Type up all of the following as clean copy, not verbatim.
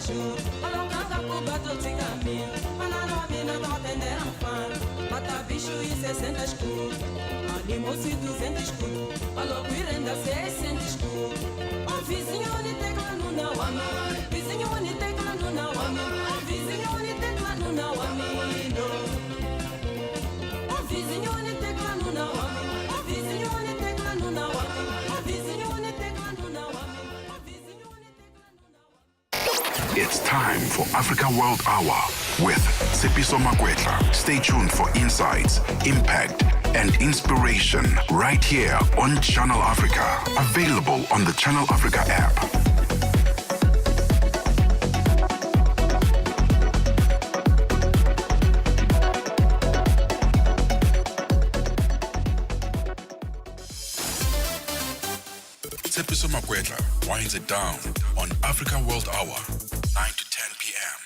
jour. Alors quand la coupe bateau tu camines, manano mina t'entender enfant. Mata bicho e 60 escuros. Animo se 200 escuros. Alors que renda 600 escuros. O vizinho ni tecla no na wami. Vizinho ni tecla no na wami. O vizinho ni tecla no na wami. O vizinho ni tecla no na wami. O vizinho ni tecla no na wami. O vizinho ni tecla no na wami. O vizinho ni tecla no na wami. It's time for Africa World Hour with Tsepiso Makwetla. Stay tuned for insights, impact, and inspiration right here on Channel Africa. Available on the Channel Africa app. Tsepiso Makwetla winds it down on Africa World Hour, 9 to 10 p.m.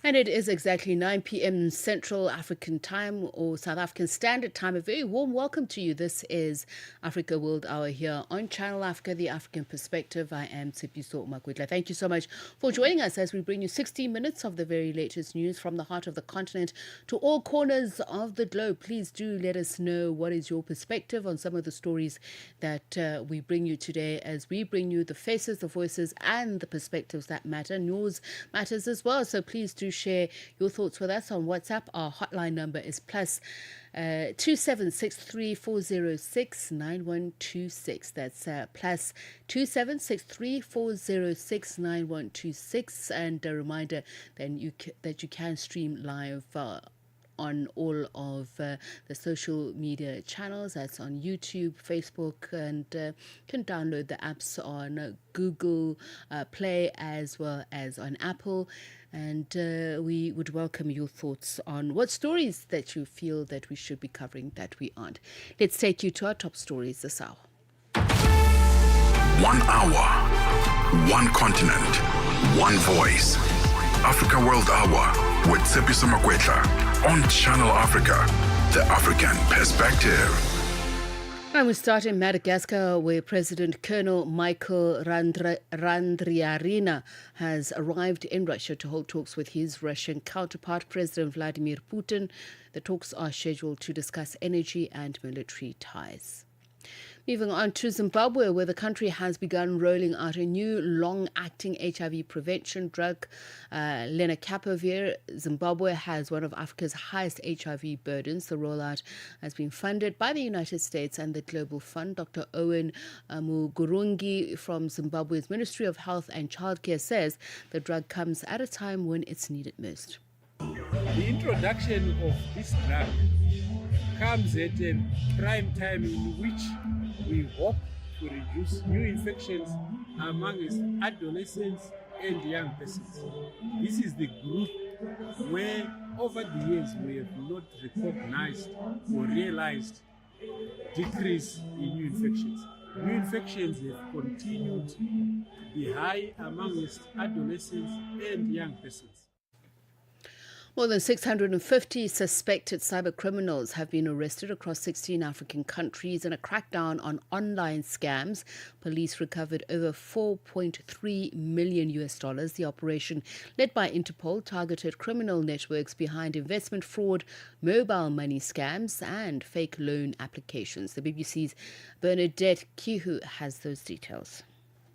And it is exactly 9 p.m. Central African Time or South African Standard Time. A very warm welcome to you. This is Africa World Hour here on Channel Africa, the African Perspective. I am Tsepiso Makwetla. Thank you so much for joining us as we bring you 60 minutes of the very latest news from the heart of the continent to all corners of the globe. Please do let us know what is your perspective on some of the stories that we bring you today as we bring you the faces, the voices, and the perspectives that matter. News matters as well, so please do share your thoughts with us on WhatsApp. Our hotline number is plus 2763406926. That's plus 2763406926. And a reminder then that you can stream live on all of the social media channels. That's on YouTube, Facebook, and can download the apps on Google Play as well as on Apple. And we would welcome your thoughts on what stories that you feel that we should be covering that we aren't. Let's take you to our top stories this hour. 1 hour, one continent, one voice. Africa World Hour with Tsepiso Makwetla on Channel Africa, the African Perspective. And we start in Madagascar, where President Colonel Michael Randriarina has arrived in Russia to hold talks with his Russian counterpart, President Vladimir Putin. The talks are scheduled to discuss energy and military ties. Moving on to Zimbabwe, where the country has begun rolling out a new long-acting HIV prevention drug, lenacapavir. Zimbabwe has one of Africa's highest HIV burdens. The rollout has been funded by the United States and the Global Fund. Dr. Owen Mugurungi from Zimbabwe's Ministry of Health and Childcare says the drug comes at a time when it's needed most. The introduction of this drug comes at a prime time in which we hope to reduce new infections amongst adolescents and young persons. This is the group where over the years we have not recognized or realized decrease in new infections. New infections have continued to be high amongst adolescents and young persons. More than 650 suspected cyber criminals have been arrested across 16 African countries in a crackdown on online scams. Police recovered over $4.3 million. The operation, led by Interpol, targeted criminal networks behind investment fraud, mobile money scams, and fake loan applications. The BBC's Bernadette Kihu has those details.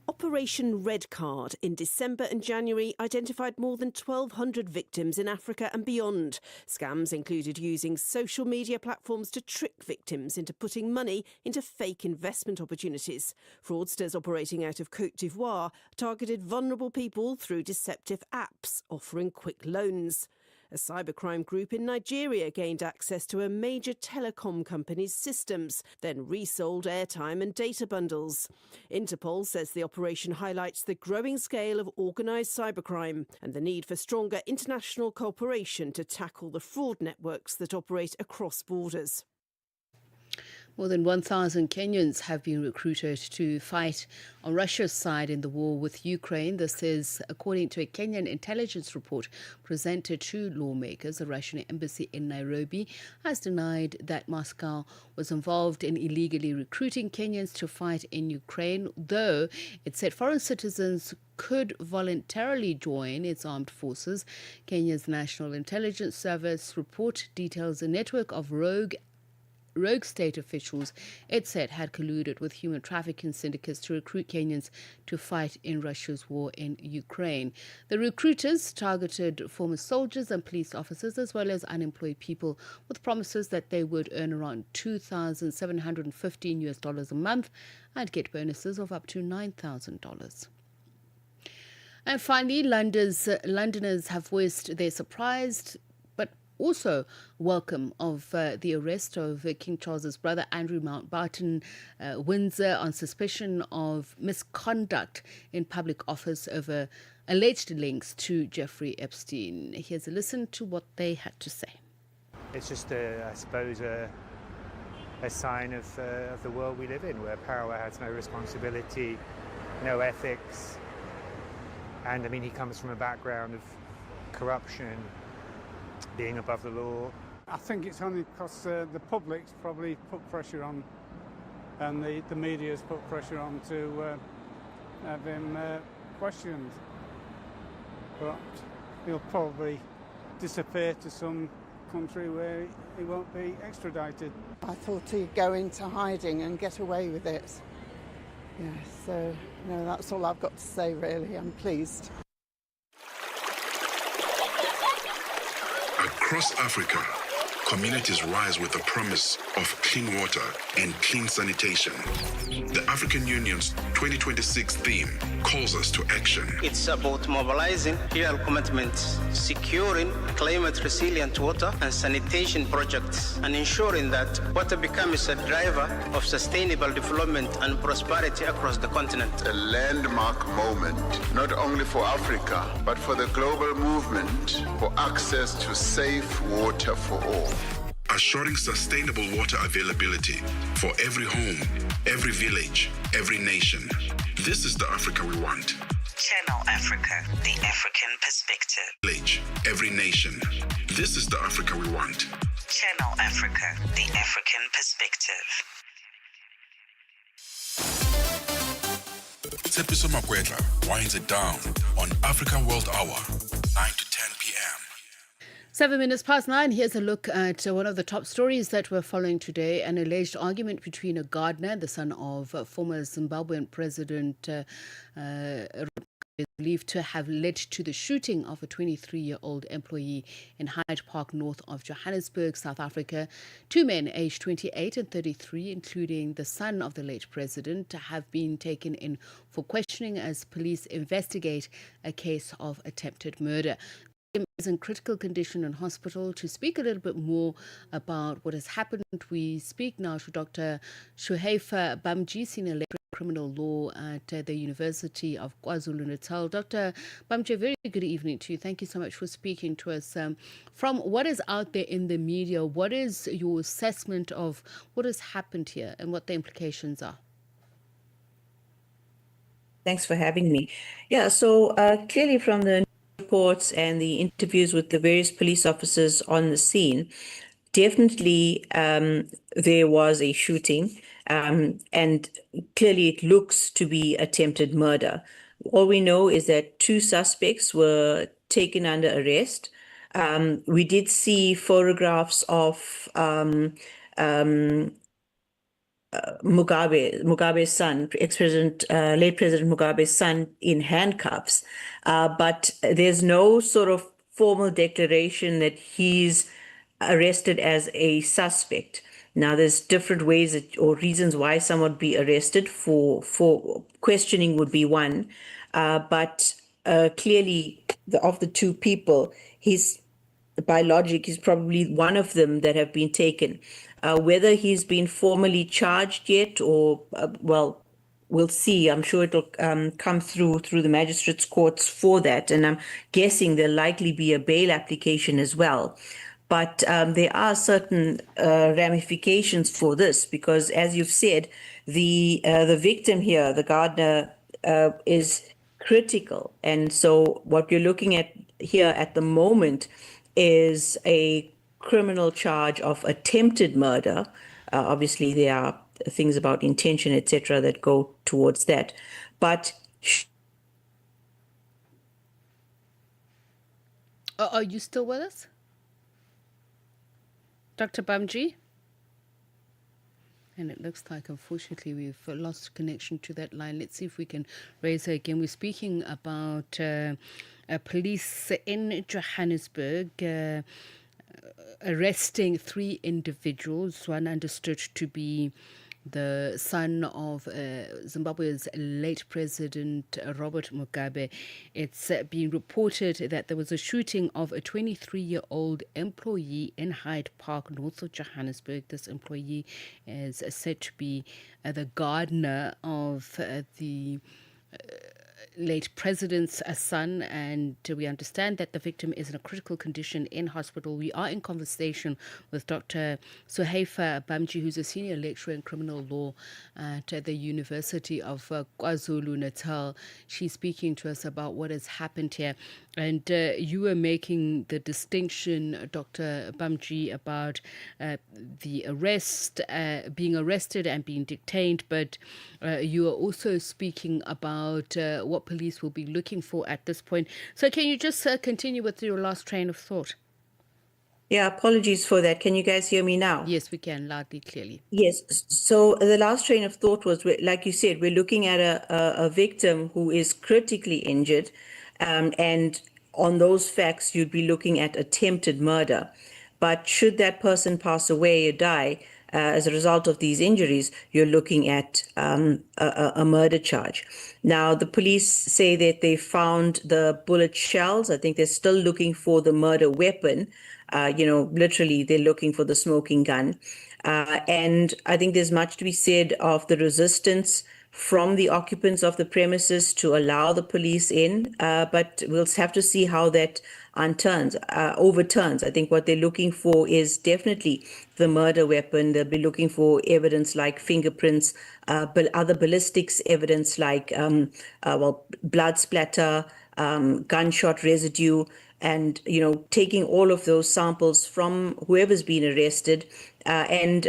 Operation Red Card in December and January identified more than 1,200 victims in Africa and beyond. Scams included using social media platforms to trick victims into putting money into fake investment opportunities. Fraudsters operating out of Côte d'Ivoire targeted vulnerable people through deceptive apps offering quick loans. A cybercrime group in Nigeria gained access to a major telecom company's systems, then resold airtime and data bundles. Interpol says the operation highlights the growing scale of organised cybercrime and the need for stronger international cooperation to tackle the fraud networks that operate across borders. More than 1,000 Kenyans have been recruited to fight on Russia's side in the war with Ukraine. This is according to a Kenyan intelligence report presented to lawmakers. The Russian embassy in Nairobi has denied that Moscow was involved in illegally recruiting Kenyans to fight in Ukraine, though it said foreign citizens could voluntarily join its armed forces. Kenya's National Intelligence Service report details a network of rogue state officials it said had colluded with human trafficking syndicates to recruit Kenyans to fight in Russia's war in Ukraine. The recruiters targeted former soldiers and police officers as well as unemployed people with promises that they would earn around $2,715 a month and get bonuses of up to $9,000. And finally, Londoners have voiced their surprise but also welcome of the arrest of King Charles's brother Andrew Mountbatten Windsor on suspicion of misconduct in public office over alleged links to Jeffrey Epstein. Here's a listen to what they had to say. It's just, I suppose, a sign of the world we live in, where power has no responsibility, no ethics. And I mean, he comes from a background of corruption, being above the law. I think it's only because the public's probably put pressure on, and the media's put pressure on to have him questioned. But he'll probably disappear to some country where he won't be extradited. I thought he'd go into hiding and get away with it. Yeah, so no, that's all I've got to say really. I'm pleased. Across Africa, communities rise with the promise of clean water and clean sanitation. The African Union's 2026 theme calls us to action. It's about mobilizing real commitments, securing climate-resilient water and sanitation projects, and ensuring that water becomes a driver of sustainable development and prosperity across the continent. A landmark moment, not only for Africa, but for the global movement for access to safe water for all. Assuring sustainable water availability for every home, every village, every nation. This is the Africa we want. Channel Africa, the African perspective. Village, every nation. This is the Africa we want. Channel Africa, the African perspective. Tshepiso Makwetla winds it down on Africa World Hour, 9 to 10 p.m. 7 minutes past 9. Here's a look at one of the top stories that we're following today. An alleged argument between a gardener, the son of former Zimbabwean President, is believed to have led to the shooting of a 23-year-old employee in Hyde Park, north of Johannesburg, South Africa. Two men aged 28 and 33, including the son of the late president, have been taken in for questioning as police investigate a case of attempted murder. Is in critical condition in hospital. To speak a little bit more about what has happened, we speak now to Dr. Shuhaifa Bamji, Senior Lecturer in Criminal Law at the University of KwaZulu-Natal. Dr. Bamji, a very good evening to you. Thank you so much for speaking to us. From what is out there in the media, what is your assessment of what has happened here and what the implications are? Thanks for having me. Yeah, so clearly from the reports and the interviews with the various police officers on the scene, definitely there was a shooting, and clearly it looks to be attempted murder. All we know is that two suspects were taken under arrest. We did see photographs of Mugabe's son, ex-president, late President Mugabe's son, in handcuffs, but there's no sort of formal declaration that he's arrested as a suspect. Now, there's different ways or reasons why someone would be arrested. For questioning would be one, but clearly, of the two people, by logic, he's probably one of them that have been taken. Whether he's been formally charged yet or, well, we'll see. I'm sure it'll come through the magistrates' courts for that. And I'm guessing there'll likely be a bail application as well. But there are certain ramifications for this because, as you've said, the victim here, the gardener, is critical. And so what you're looking at here at the moment is a criminal charge of attempted murder. Obviously, there are things about intention, etc., that go towards that. But are you still with us, Dr. Bamji? And it looks like, unfortunately, we've lost connection to that line. Let's see if we can raise her again. We're speaking about police in Johannesburg arresting 3 individuals, one understood to be the son of Zimbabwe's late President Robert Mugabe. It's been reported that there was a shooting of a 23-year-old employee in Hyde Park, north of Johannesburg. This employee is said to be the gardener of the late president's son, and we understand that the victim is in a critical condition in hospital. We are in conversation with Dr. Suhaifa Bamji, who's a senior lecturer in criminal law at the University of KwaZulu-Natal. She's speaking to us about what has happened here. And you were making the distinction, Dr. Bamji, about the arrest, being arrested and being detained, but you are also speaking about what police will be looking for at this point. So can you just continue with your last train of thought? Yeah, apologies for that. Can you guys hear me now? Yes, we can, loudly, clearly. Yes. So the last train of thought was, like you said, we're looking at a victim who is critically injured. And on those facts, you'd be looking at attempted murder. But should that person pass away or die as a result of these injuries, you're looking at a murder charge. Now, the police say that they found the bullet shells. I think they're still looking for the murder weapon. Literally, they're looking for the smoking gun. And I think there's much to be said of the resistance from the occupants of the premises to allow the police in, but we'll have to see how that overturns. I think what they're looking for is definitely the murder weapon. They'll be looking for evidence like fingerprints, but other ballistics evidence like blood splatter, gunshot residue, and taking all of those samples from whoever's been arrested and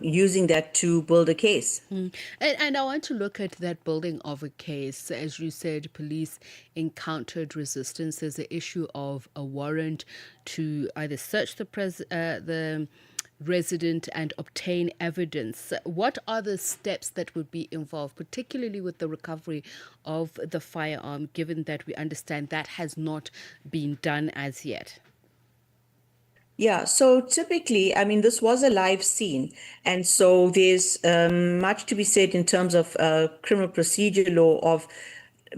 using that to build a case. And I want to look at that building of a case. As you said, police encountered resistance. There's the issue of a warrant to either search the resident and obtain evidence. What are the steps that would be involved, particularly with the recovery of the firearm, given that we understand that has not been done as yet? Yeah, so typically, I mean, this was a live scene. And so there's much to be said in terms of criminal procedure law of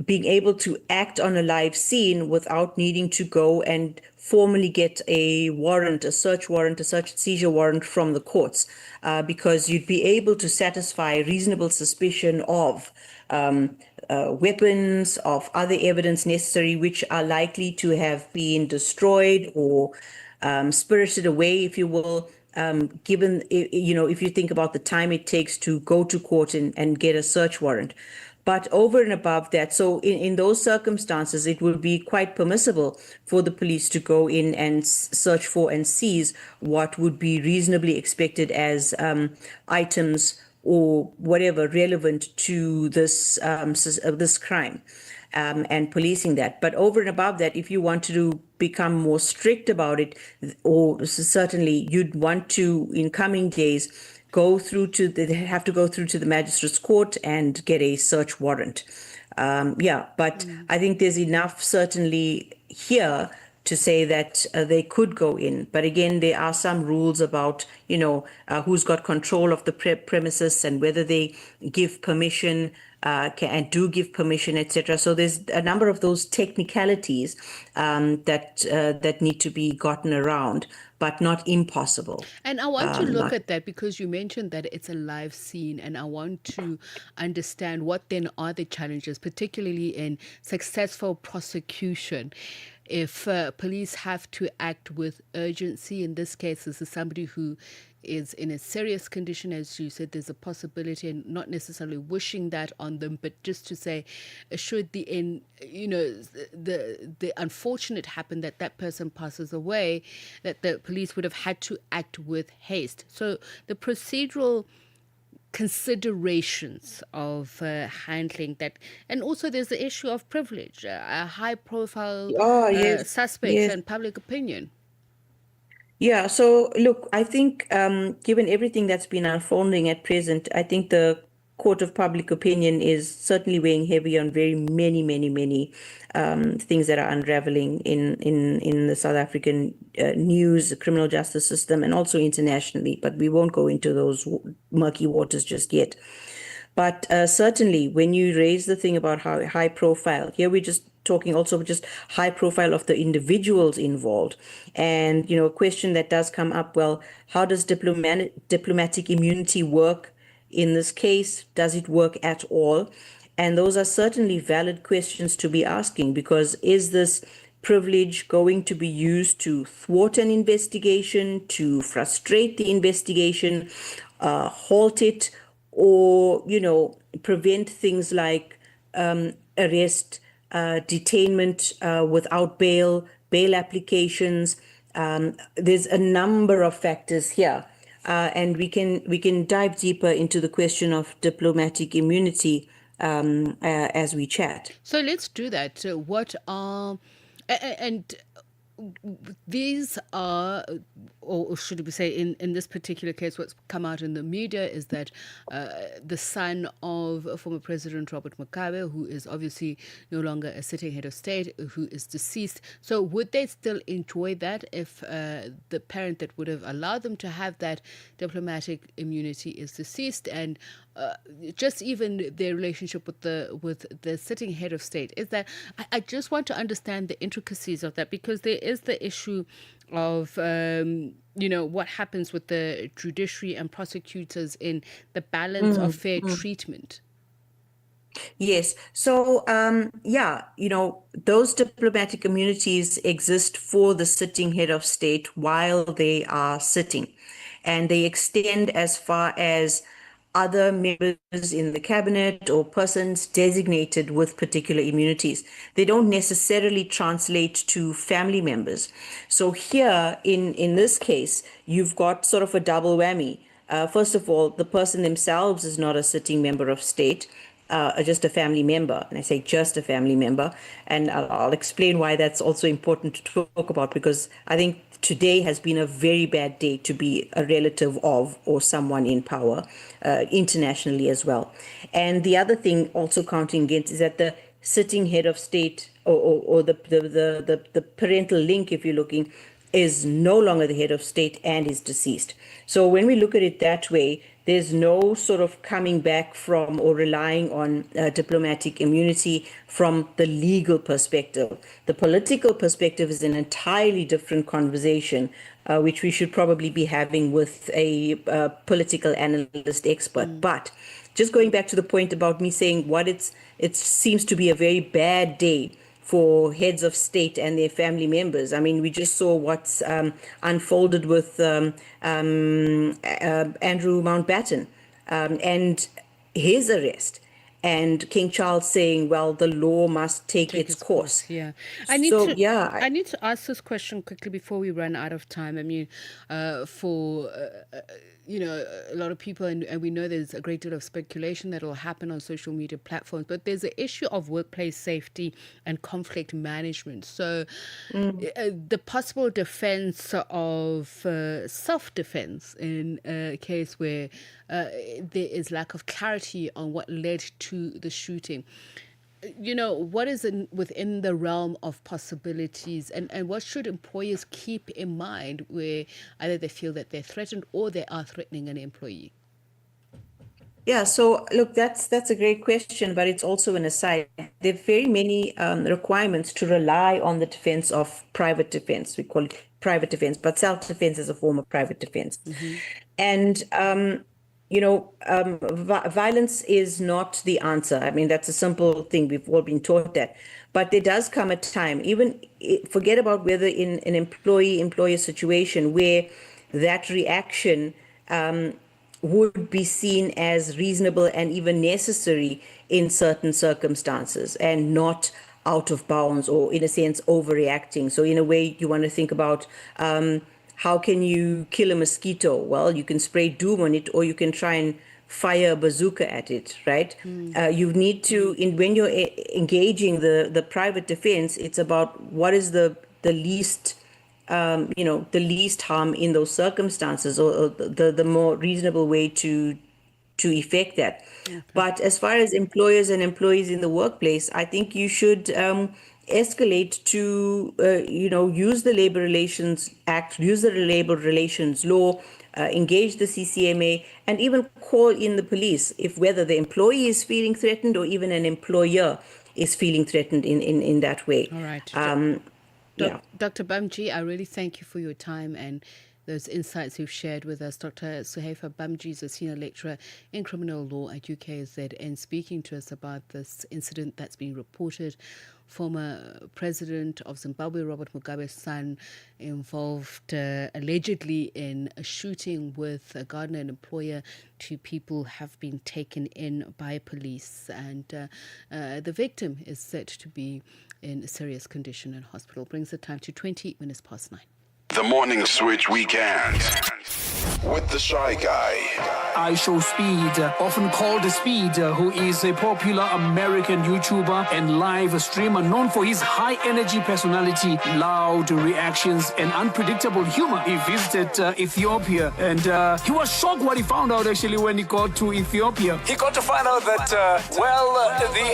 being able to act on a live scene without needing to go and formally get a warrant, a search and seizure warrant from the courts, because you'd be able to satisfy reasonable suspicion of weapons, of other evidence necessary, which are likely to have been destroyed or spirited away, if you will, given, if you think about the time it takes to go to court and get a search warrant. But over and above that, so in those circumstances, it would be quite permissible for the police to go in and search for and seize what would be reasonably expected as items or whatever relevant to this crime. And policing that. But over and above that, if you want to become more strict about it, or certainly you'd want to, in coming days, they have to go through to the magistrate's court and get a search warrant. But I think there's enough certainly here to say that they could go in. But again, there are some rules about, who's got control of the premises and whether they give permission and do give permission, etc. So there's a number of those technicalities that need to be gotten around, but not impossible. And I want to look at that because you mentioned that it's a live scene, and I want to understand what then are the challenges, particularly in successful prosecution. if police have to act with urgency. In this case, this is somebody who is in a serious condition, as you said. There's a possibility, and not necessarily wishing that on them, but just to say, should the unfortunate happen that that person passes away, that the police would have had to act with haste. So the procedural considerations of handling that, and also there's the issue of privilege, a high profile suspects and public opinion. Yeah, so look, I think given everything that's been unfolding at present, I think the court of public opinion is certainly weighing heavy on very many things that are unraveling in the South African news, criminal justice system, and also internationally. But we won't go into those murky waters just yet. But certainly, when you raise the thing about how high profile, here we're just talking also just high profile of the individuals involved. And, a question that does come up, well, how does diplomatic immunity work in this case? Does it work at all? And those are certainly valid questions to be asking, because is this privilege going to be used to thwart an investigation, to frustrate the investigation, halt it, or, prevent things like arrest, detainment without bail applications? There's a number of factors here, and we can dive deeper into the question of diplomatic immunity as we chat. So let's do that. What are and these are, or should we say, in this particular case, what's come out in the media is that the son of former President Robert Mugabe, who is obviously no longer a sitting head of state, who is deceased. So would they still enjoy that if the parent that would have allowed them to have that diplomatic immunity is deceased? And just even their relationship with the sitting head of state is that I just want to understand the intricacies of that, because there is the issue of what happens with the judiciary and prosecutors in the balance of fair treatment. Yes. So, those diplomatic immunities exist for the sitting head of state while they are sitting, and they extend as far as other members in the cabinet or persons designated with particular immunities. They don't necessarily translate to family members. So here, in this case, you've got sort of a double whammy. First of all, the person themselves is not a sitting member of state, just a family member. And I say just a family member. And I'll explain why that's also important to talk about, because I think today has been a very bad day to be a relative of or someone in power, internationally as well. And the other thing also counting against is that the sitting head of state or the parental link, if you're looking, is no longer the head of state and is deceased. So when we look at it that way, there's no sort of coming back from or relying on diplomatic immunity from the legal perspective. The political perspective is an entirely different conversation, which we should probably be having with a political analyst expert. But just going back to the point about me saying it seems to be a very bad day for heads of state and their family members. I mean, we just saw what's unfolded with Andrew Mountbatten and his arrest, and King Charles saying, well, the law must take its course. Yeah. I need to ask this question quickly before we run out of time. I mean, for a lot of people, and we know there's a great deal of speculation that will happen on social media platforms, but there's an issue of workplace safety and conflict management. So the possible defense of self-defense in a case where there is lack of clarity on what led to the shooting. What is within the realm of possibilities, and what should employers keep in mind where either they feel that they're threatened or they are threatening an employee? Yeah, so look, that's a great question, but it's also an aside. There are very many requirements to rely on the defense of private defense. We call it private defense, but self-defense is a form of private defense. And violence is not the answer. I mean, that's a simple thing. We've all been taught that. But there does come a time, forget about whether in an employee-employer situation where that reaction would be seen as reasonable and even necessary in certain circumstances and not out of bounds or, in a sense, overreacting. So in a way, you want to think about how can you kill a mosquito? Well, you can spray doom on it, or you can try and fire a bazooka at it, right? You need to, when you're engaging the private defense, it's about what is the least, the least harm in those circumstances, or the more reasonable way to effect that. But as far as employers and employees in the workplace, I think you should escalate to, use the Labor Relations Act, use the Labor Relations Law, engage the CCMA, and even call in the police if whether the employee is feeling threatened or even an employer is feeling threatened in that way. All right. Yeah. Dr. Bamji, I really thank you for your time and those insights you've shared with us. Dr. Suhaifa Bamji is a senior lecturer in criminal law at UKZN, speaking to us about this incident that's been reported. Former President of Zimbabwe, Robert Mugabe's son, involved allegedly in a shooting with a gardener and employer. 2 people have been taken in by police, and the victim is said to be in a serious condition in hospital. Brings the time to 20 minutes past 9. The Morning Switch Weekend with the Shy Guy. I Show Speed, often called Speed, who is a popular American YouTuber and live streamer known for his high-energy personality, loud reactions, and unpredictable humor. He visited Ethiopia, and he was shocked what he found out, actually, when he got to Ethiopia. He got to find out that,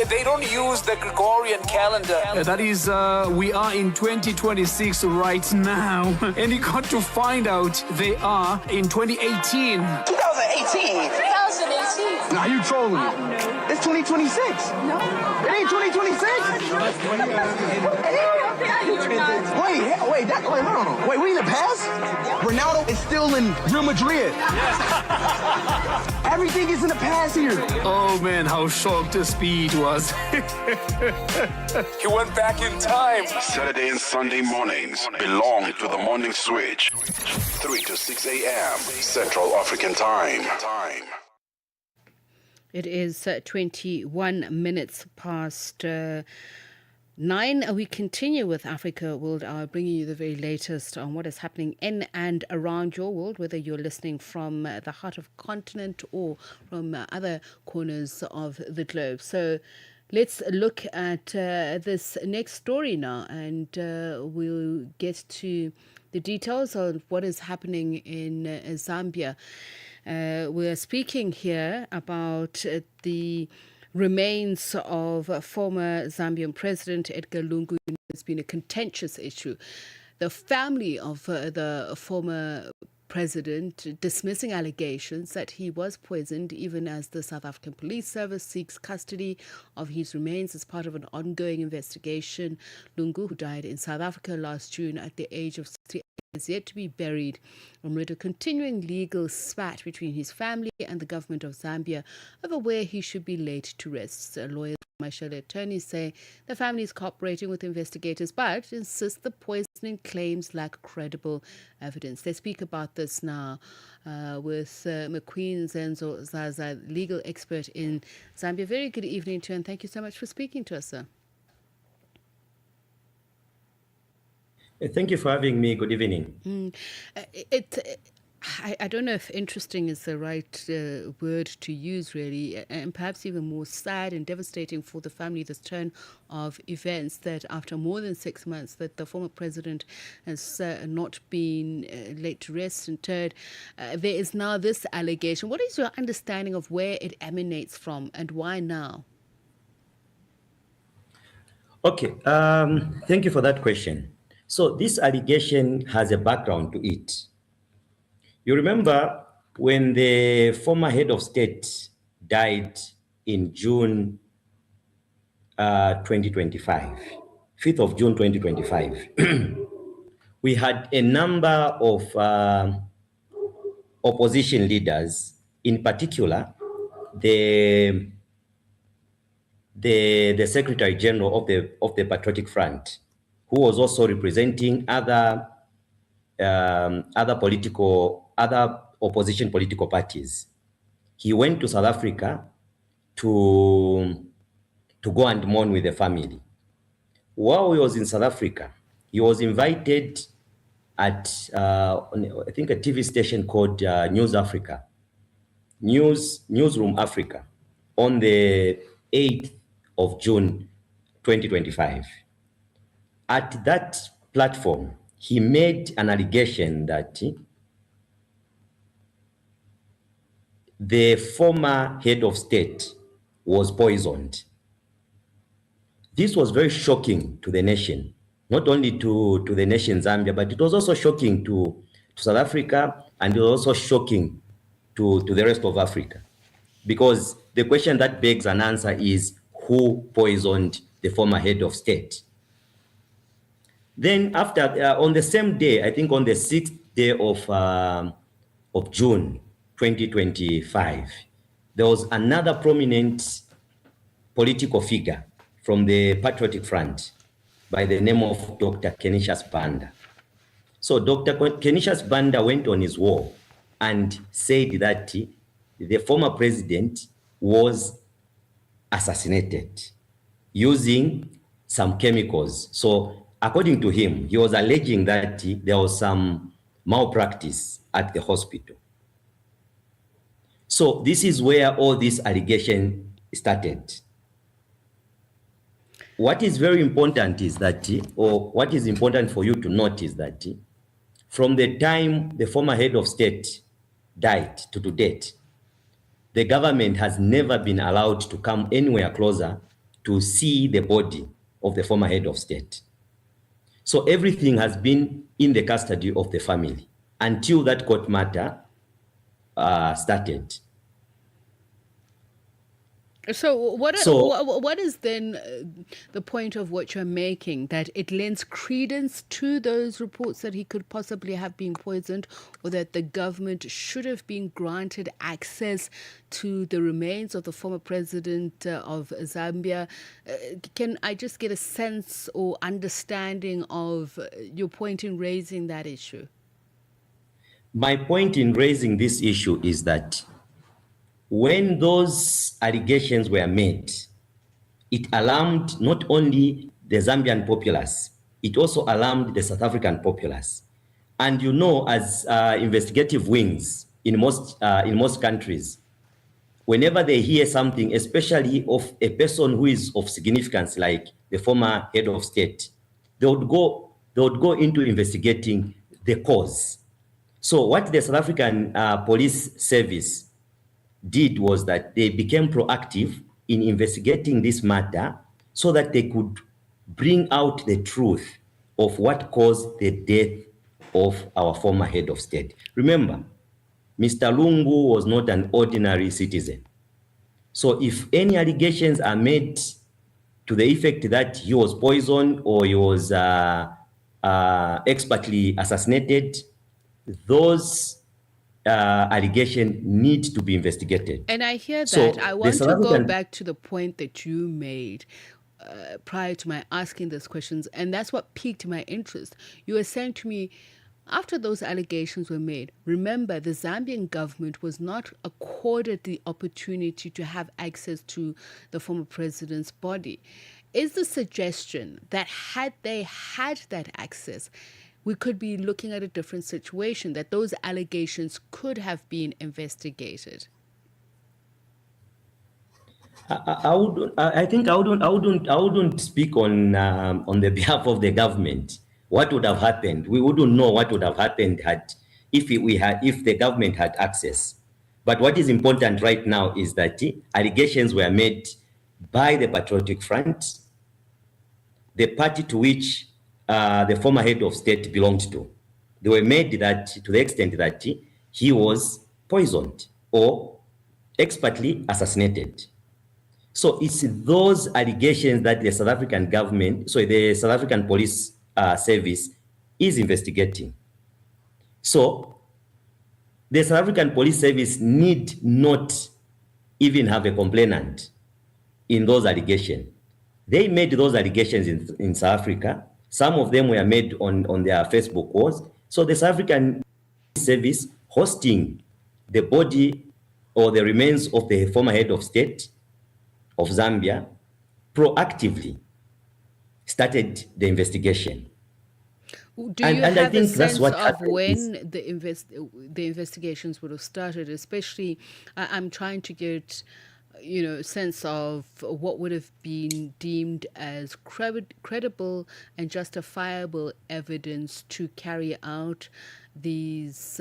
they don't use the Gregorian calendar. That is, we are in 2026 right now. And he got to find out they are in 2018. 2018? 2018. Nah, you trolling me. It's 2026. No. It ain't 2026? Wait, hold on. Wait, we in the past? Yeah. Ronaldo is still in Real Madrid. Yes. Everything is in the past here. Oh man, how shocked the Speed was. He went back in time. Saturday and Sunday mornings belong to the Morning Switch. 3 to 6 a.m. Central African Time. It is 21 minutes past 9. We continue with Africa World Hour, bringing you the very latest on what is happening in and around your world, whether you're listening from the heart of continent or from other corners of the globe. So let's look at this next story now, and we'll get to the details of what is happening in Zambia. We're speaking here about the remains of former Zambian President Edgar Lungu. It's been a contentious issue. The family of the former president dismissing allegations that he was poisoned, even as the South African Police Service seeks custody of his remains as part of an ongoing investigation. Lungu, who died in South Africa last June at the age of 68, is yet to be buried amid a continuing legal spat between his family and the government of Zambia over where he should be laid to rest. Lawyers and commercial attorneys say the family is cooperating with investigators but insist the poisoning claims lack credible evidence. They speak about this now with McQueen Zenzo Zaza, legal expert in Zambia. Very good evening to you, and thank you so much for speaking to us, sir. Thank you for having me. Good evening. I don't know if interesting is the right word to use, really, and perhaps even more sad and devastating for the family, this turn of events that after more than 6 months that the former president has not been laid to rest and interred, there is now this allegation. What is your understanding of where it emanates from and why now? Okay, thank you for that question. So this allegation has a background to it. You remember when the former head of state died in June 2025, 5th of June 2025, we had a number of opposition leaders in particular, the Secretary General of the Patriotic Front, who was also representing other opposition political parties. He went to South Africa to go and mourn with the family. While he was in South Africa, he was invited at I think a TV station called Newsroom Africa on the 8th of June 2025. At that platform, he made an allegation that the former head of state was poisoned. This was very shocking to the nation, not only to the nation Zambia, but it was also shocking to South Africa, and it was also shocking to the rest of Africa. Because the question that begs an answer is, who poisoned the former head of state? Then after, on the same day, I think on the 6th day of June 2025, there was another prominent political figure from the Patriotic Front by the name of Dr. Canisius Banda. So Dr. Canisius Banda went on his wall and said that the former president was assassinated using some chemicals. So according to him, he was alleging that there was some malpractice at the hospital. So this is where all this allegation started. What is very important is that, or what is important for you to note is that from the time the former head of state died to date, the government has never been allowed to come anywhere closer to see the body of the former head of state. So everything has been in the custody of the family until that court matter started. So what is then the point of what you're making, that it lends credence to those reports that he could possibly have been poisoned, or that the government should have been granted access to the remains of the former president of Zambia? Can I just get a sense or understanding of your point in raising that issue? My point in raising this issue is that when those allegations were made, it alarmed not only the Zambian populace, it also alarmed the South African populace. And you know, as investigative wings in most countries, whenever they hear something, especially of a person who is of significance, like the former head of state, they would go into investigating the cause. So what the South African police service did was that they became proactive in investigating this matter so that they could bring out the truth of what caused the death of our former head of state. Remember, Mr. Lungu was not an ordinary citizen. So if any allegations are made to the effect that he was poisoned or he was expertly assassinated, those allegation need to be investigated. And I hear that. So I want to go back to the point that you made prior to my asking these questions, and that's what piqued my interest. You were saying to me, after those allegations were made, remember, the Zambian government was not accorded the opportunity to have access to the former president's body. Is the suggestion that had they had that access, we could be looking at a different situation, that those allegations could have been investigated? I wouldn't speak on the behalf of the government. What would have happened? We wouldn't know what would have happened if the government had access. But what is important right now is that allegations were made by the Patriotic Front, the party to which the former head of state belonged to. They were made that to the extent that he was poisoned or expertly assassinated. So it's those allegations that the South African government, the South African police service is investigating. So the South African Police Service need not even have a complainant in those allegations. They made those allegations in South Africa. Some of them were made on their Facebook posts. So the South African Service hosting the body or the remains of the former head of state of Zambia proactively started the investigation. Do you have a sense of when the investigations would have started? Especially, I'm trying to get, sense of what would have been deemed as credible and justifiable evidence to carry out these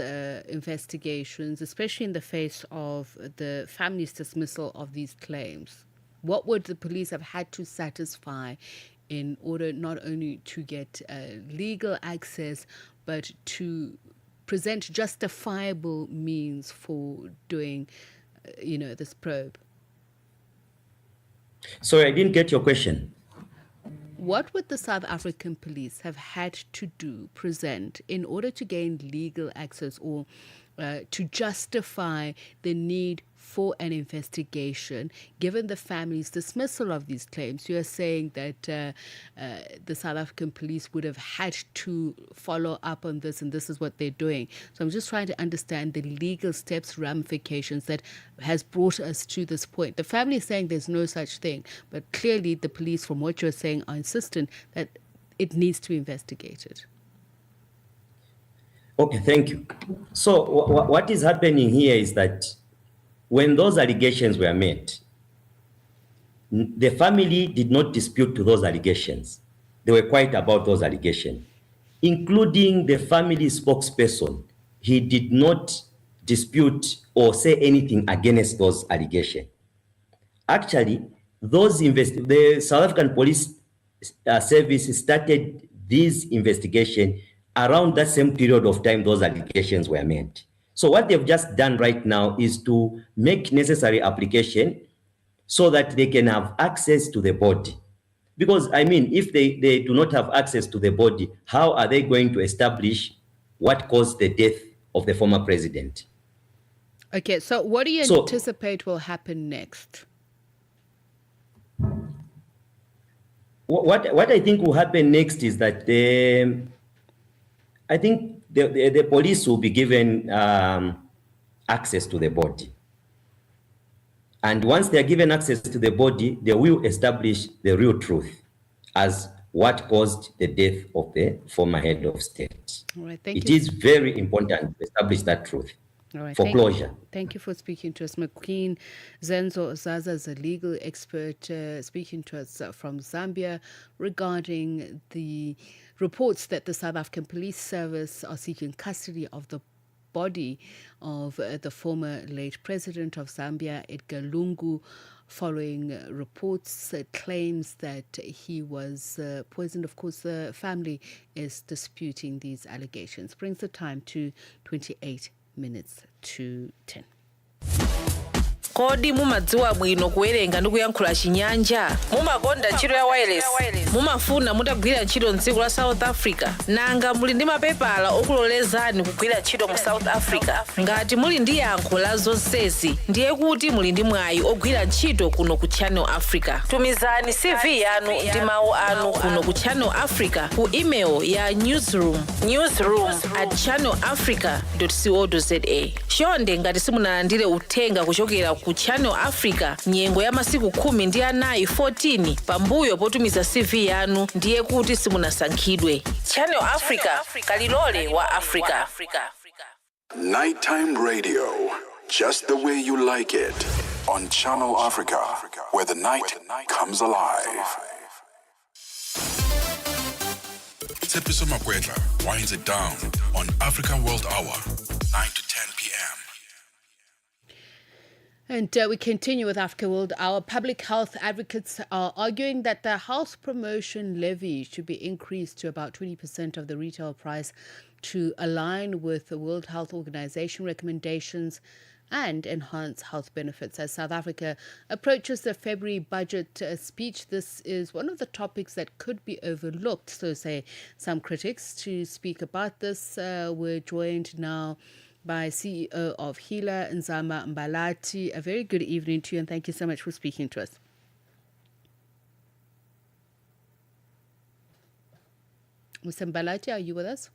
investigations, especially in the face of the family's dismissal of these claims. What would the police have had to satisfy in order not only to get legal access, but to present justifiable means for doing, this probe? Sorry, I didn't get your question. What would the South African police have had to present in order to gain legal access or to justify the need for an investigation, given the family's dismissal of these claims? You are saying that the South African police would have had to follow up on this, and this is what they're doing. So I'm just trying to understand the legal steps, ramifications that has brought us to this point. The family is saying there's no such thing, but clearly the police, from what you're saying, are insistent that it needs to be investigated. Okay, thank you. So what is happening here is that when those allegations were made, the family did not dispute to those allegations. They were quiet about those allegations, including the family spokesperson. He did not dispute or say anything against those allegations. Actually, the South African Police Service started this investigation around that same period of time those allegations were made. So what they've just done right now is to make necessary application so that they can have access to the body. Because, if they do not have access to the body, how are they going to establish what caused the death of the former president? Okay, so what do you anticipate will happen next? What I think will happen next is that I think the police will be given access to the body. And once they are given access to the body, they will establish the real truth as what caused the death of the former head of state. All right, thank It you. is very important to establish that truth. All right, for closure. Thank you for speaking to us. McQueen Zenzo Zaza is a legal expert speaking to us from Zambia regarding the reports that the South African Police Service are seeking custody of the body of the former late president of Zambia, Edgar Lungu, following reports, claims that he was poisoned. Of course, the family is disputing these allegations. Brings the time to 28 minutes to 10. Kodi mumadziwa bwino kuwerenga ndi kuyankhula Chinyanja? Mumakonda ntchito ya wireless? Mumafuna mutagwira ntchito m'dziko la South Africa? Nanga muli ndi mapepala okulolezani kugwira ntchito mu South Africa? Ngati muli ndi yankho la zonsezi, ndiye kuti muli ndi mwayi ogwira ntchito kuno ku Channel Africa. Tumizani CV yanu ndi mawu anu kuno ku Channel Africa ku email ya newsroom@channelafrica.co.za. Chonde ngati simunalandire uthenga kuchokera ku Channel Africa nyengo ya masiku 14 pambuyo potumiza CV yanu, ndiye kuti simunasankhidwe. Channel Africa, kalilole wa Africa. Nighttime radio, just the way you like it, on Channel Africa, where the night comes alive. Tsepiso Makwetla winds it down on Africa World Hour, 9 to 10 p.m. And we continue with Africa World Hour. Public health advocates are arguing that the health promotion levy should be increased to about 20% of the retail price to align with the World Health Organization recommendations and enhance health benefits. As South Africa approaches the February budget speech, this is one of the topics that could be overlooked, so say some critics. To speak about this, we're joined now by CEO of Hila, Nzama Mbalati. A very good evening to you, and thank you so much for speaking to us. Mr. Mbalati, are you with us?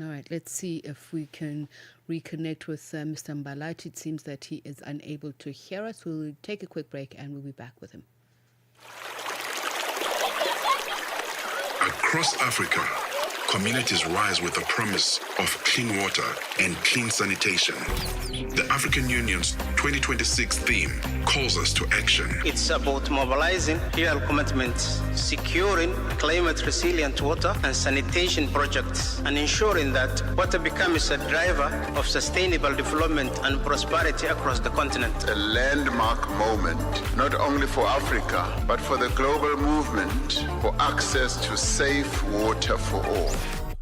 All right, let's see if we can reconnect with Mr. Mbalati. It seems that he is unable to hear us. We'll take a quick break and we'll be back with him. Across Africa, communities rise with the promise of clean water and clean sanitation. The African Union's 2026 theme calls us to action. It's about mobilizing real commitments, securing climate-resilient water and sanitation projects, and ensuring that water becomes a driver of sustainable development and prosperity across the continent. A landmark moment, not only for Africa, but for the global movement for access to safe water for all.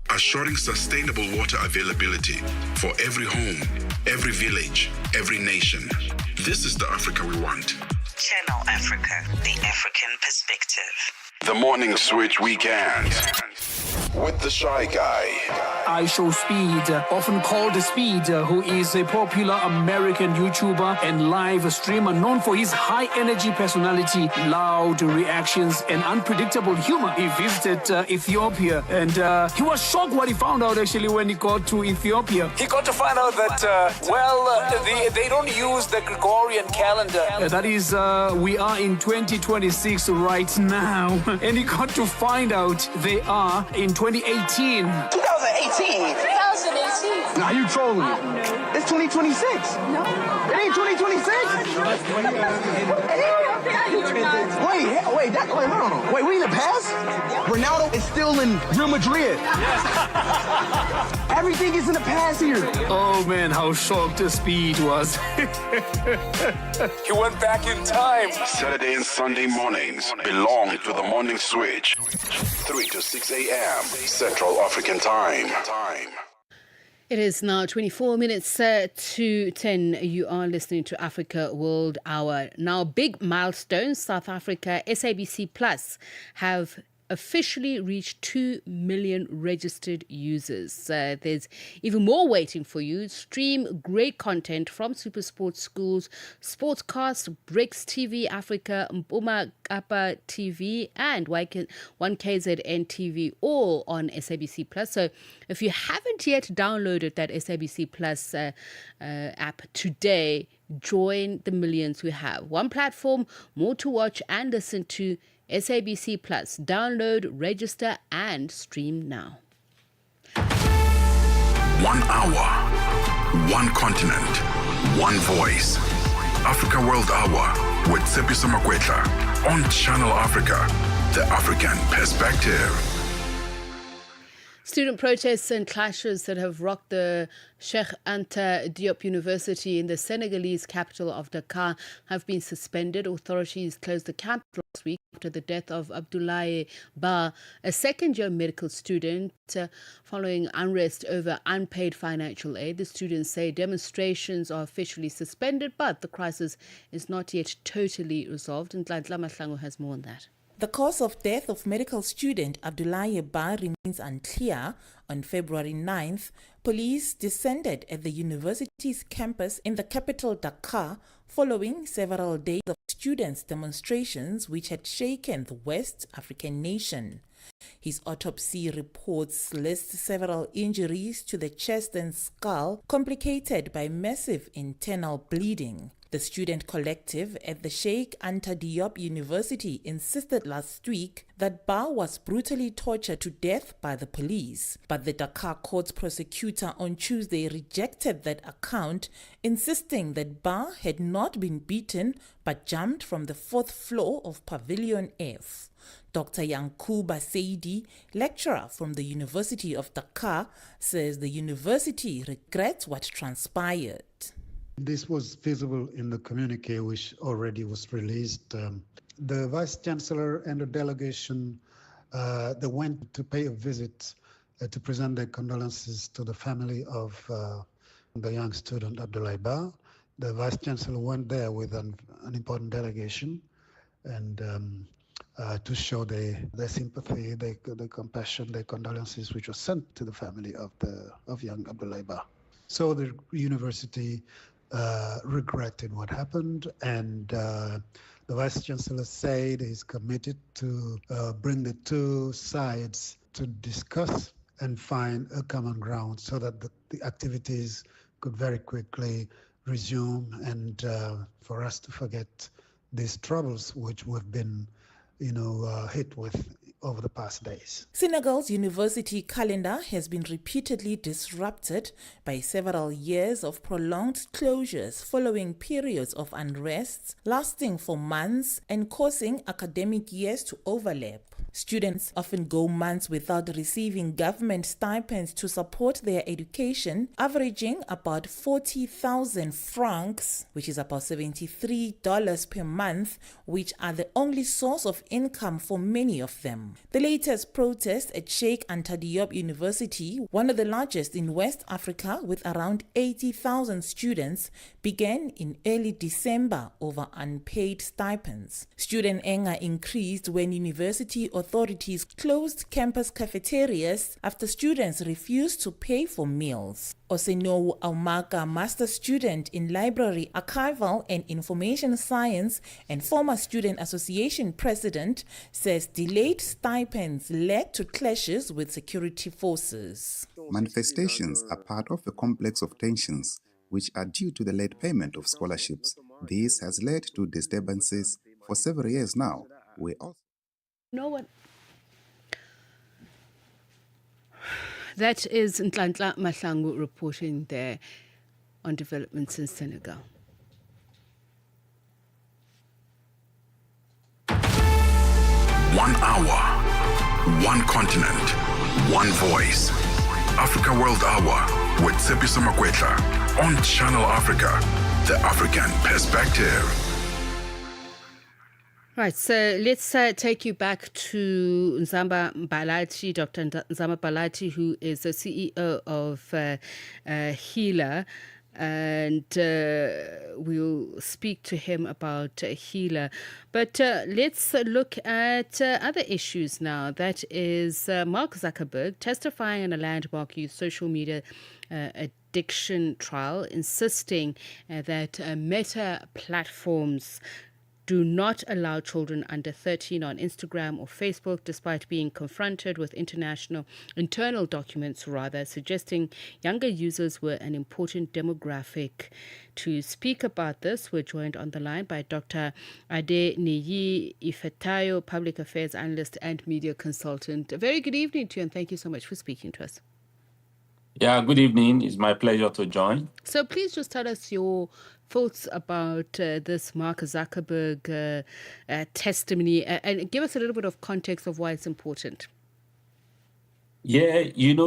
Assuring sustainable water availability for every home, every village, every nation. This is the Africa we want. Channel Africa, the African perspective. The Morning Switch Weekend with the Shy Guy. I Show Speed, often called Speed, who is a popular American YouTuber and live streamer known for his high energy personality, loud reactions, and unpredictable humor. He visited Ethiopia, and he was shocked what he found out actually when he got to Ethiopia. He got to find out that, they don't use the Gregorian calendar. That is, we are in 2026 right now. And he got to find out they are in 2018. 2018? 2018. Nah, you trolling me. It's 2026. No. It ain't 2026? Wait, hold on. Wait, we in the past? Ronaldo is still in Real Madrid. Everything is in the past here. Oh man, how shocked Speed was. He went back in time. Saturday and Sunday mornings belong to the Morning Switch. 3 to 6 a.m. Central African Time. It is now 24 minutes to 10. You are listening to Africa World Hour. Now, big milestone. South Africa, SABC Plus have officially reached 2 million registered users. There's even more waiting for you. Stream great content from SuperSport Schools, Sportscast, Bricks TV Africa, Mpuma Kapa TV, and 1KZN TV, all on SABC Plus. So if you haven't yet downloaded that SABC Plus app today, join the millions we have. One platform, more to watch and listen to. SABC Plus. Download, register, and stream now. 1 hour, one continent, one voice. Africa World Hour with Tsepiso Makwetla on Channel Africa, the African perspective. Student protests and clashes that have rocked the Cheikh Anta Diop University in the Senegalese capital of Dakar have been suspended. Authorities closed the campus last week after the death of Abdoulaye Ba, a second-year medical student, following unrest over unpaid financial aid. The students say demonstrations are officially suspended, but the crisis is not yet totally resolved. And Nhlanhla Mahlangu has more on that. The cause of death of medical student Abdoulaye Ba remains unclear. On February 9th, police descended at the university's campus in the capital Dakar following several days of students' demonstrations which had shaken the West African nation. His autopsy reports list several injuries to the chest and skull complicated by massive internal bleeding. The student collective at the Cheikh Anta Diop University insisted last week that Ba was brutally tortured to death by the police. But the Dakar court's prosecutor on Tuesday rejected that account, insisting that Ba had not been beaten but jumped from the 4th floor of Pavilion F. Dr. Yankuba Seidi, lecturer from the University of Dakar, says the university regrets what transpired. This was visible in the communique which already was released. The Vice Chancellor and the delegation, they went to pay a visit to present their condolences to the family of the young student Abdoulaye Ba. The Vice Chancellor went there with an important delegation, and to show their sympathy, their compassion, their condolences, which was sent to the family of young Abdoulaye Ba. So the university regretted what happened, and the Vice Chancellor said he's committed to bring the two sides to discuss and find a common ground so that the activities could very quickly resume, and for us to forget these troubles which we've been, hit with over the past days. Senegal's university calendar has been repeatedly disrupted by several years of prolonged closures following periods of unrest lasting for months and causing academic years to overlap. Students often go months without receiving government stipends to support their education, averaging about 40,000 francs, which is about $73 per month, which are the only source of income for many of them. The latest protest at Sheikh Anta Diop University, one of the largest in West Africa with around 80,000 students, began in early December over unpaid stipends. Student anger increased when university authorities closed campus cafeterias after students refused to pay for meals. Oseno Aumaka, master student in library, archival and information science and former student association president, says delayed stipends led to clashes with security forces. Manifestations are part of a complex of tensions which are due to the late payment of scholarships. This has led to disturbances for several years now. No one. That is Nhlanhla Mahlangu reporting there on developments in Senegal. One hour, one continent, one voice. Africa World Hour with Tsepiso Makwetla on Channel Africa, the African perspective. Right, so let's take you back to Nzamba Mbalati, Dr. Nzamba Mbalati, who is the CEO of HEALA, and we'll speak to him about HEALA. But let's look at other issues now. That is Mark Zuckerberg testifying in a landmark youth social media addiction trial, insisting that Meta platforms do not allow children under 13 on Instagram or Facebook, despite being confronted with internal documents, suggesting younger users were an important demographic. To speak about this, we're joined on the line by Dr. Adeneyi Ifetayo, public affairs analyst and media consultant. A very good evening to you, and thank you so much for speaking to us. Yeah, good evening. It's my pleasure to join. So please just tell us your thoughts about this Mark Zuckerberg testimony and give us a little bit of context of why it's important. Yeah,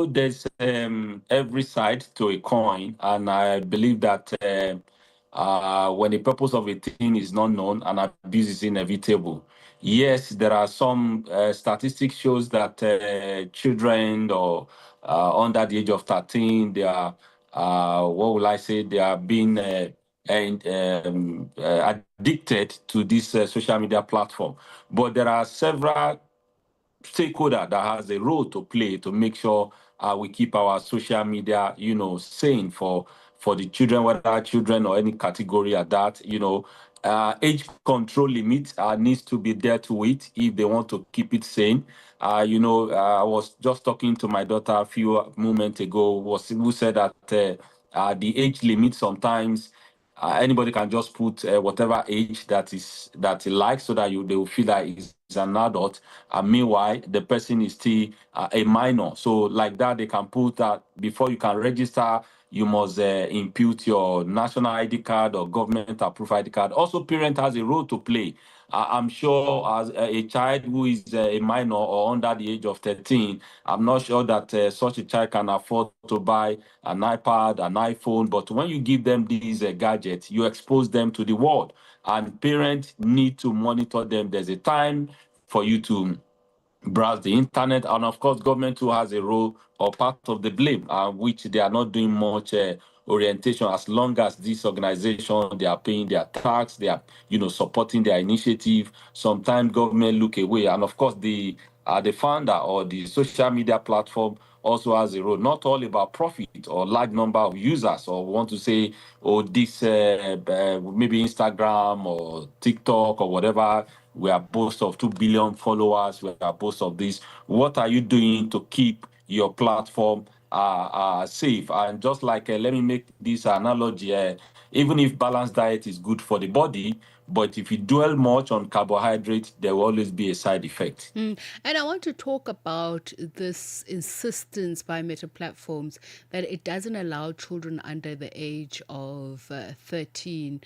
there's every side to a coin, and I believe that when the purpose of a thing is not known, an abuse is inevitable. Yes, there are some statistics shows that children or under the age of 13, they are, they are being addicted to this social media platform. But there are several stakeholders that has a role to play to make sure we keep our social media, sane for the children, whether children or any category at that, age control limit needs to be dealt with if they want to keep it sane. I was just talking to my daughter a few moments ago, who said that the age limit sometimes anybody can just put whatever age that he likes, so that they will feel that he's an adult. Meanwhile, the person is still a minor. So like that, they can put that before you can register, you must impute your national ID card or government approved ID card. Also, parent has a role to play. I'm sure as a child who is a minor or under the age of 13, I'm not sure that such a child can afford to buy an iPad, an iPhone. But when you give them these gadgets, you expose them to the world. And parents need to monitor them. There's a time for you to browse the internet. And of course, government too has a role or part of the blame, which they are not doing much orientation, as long as this organization, they are paying their tax, they are, supporting their initiative. Sometimes government look away. And of course, the founder or the social media platform also has a role, not all about profit or large number of users, or want to say, this maybe Instagram or TikTok or whatever, we are boast of 2 billion followers, we are boast of this. What are you doing to keep your platform safe? And just like, let me make this analogy, even if balanced diet is good for the body, but if you dwell much on carbohydrates, there will always be a side effect. And I want to talk about this insistence by Meta platforms that it doesn't allow children under the age of 13